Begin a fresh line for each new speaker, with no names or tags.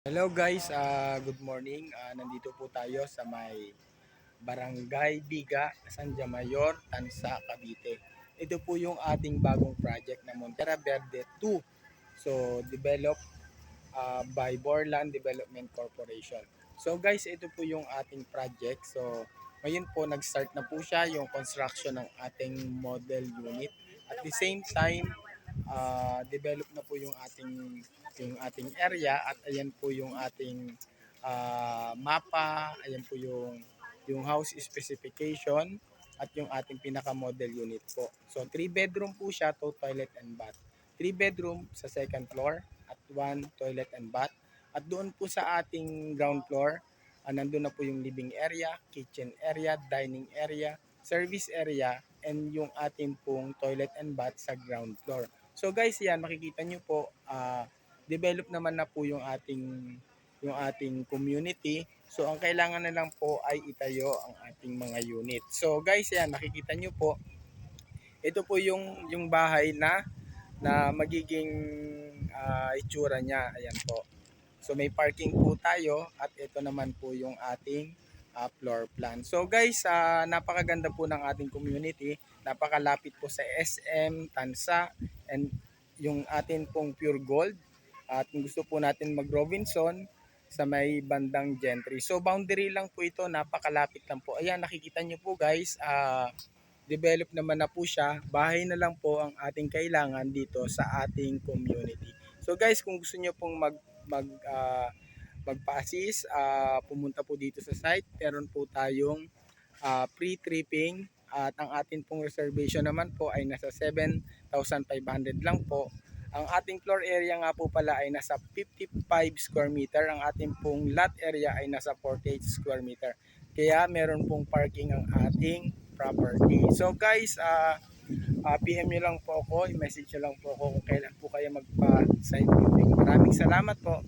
Hello guys, good morning. Nandito po tayo sa may Barangay Biga, Sanja Mayor, Tansa, Cavite. Ito po yung ating bagong project na Montera Verde 2. So, developed by Borland Development Corporation. So guys, ito po yung ating project. So, ngayon po nag-start na po siya yung construction ng ating model unit. At the same time, develop na po yung ating area at ayan po yung ating mapa, ayan po yung house specification at yung ating pinaka model unit po. So 3 bedroom po siya, 2 toilet and bath. 3 bedroom sa second floor at 1 toilet and bath. At doon po sa ating ground floor, nandun na po yung living area, kitchen area, dining area, service area, and yung ating pong toilet and bath sa ground floor. So guys, yan makikita nyo po, develop naman na po yung ating community. So ang kailangan na lang po ay itayo ang ating mga unit. So guys, yan makikita nyo po, ito po yung bahay na magiging itsura niya. Ayan po. So may parking po tayo at ito naman po yung ating floor plan. So guys, napakaganda po ng ating community. Napakalapit po sa SM, Tansa, and yung atin pong Pure Gold. At kung gusto po natin mag-Robinson sa may bandang Gentry. So boundary lang po ito, napakalapit lang po. Ayan, nakikita nyo po guys, develop naman na po siya. Bahay na lang po ang ating kailangan dito sa ating community. So guys, kung gusto niyo pong magpa-assist, pumunta po dito sa site. Meron po tayong pre-tripping at ang atin pong reservation naman po ay nasa 7,500 lang po. Ang ating floor area nga po pala ay nasa 55 square meter. Ang ating pong lot area ay nasa 48 square meter. Kaya meron pong parking ang ating property. So guys, PM nyo lang po ako, i-message nyo lang po ako kung kailan po kayo magpa-site viewing. Maraming salamat po.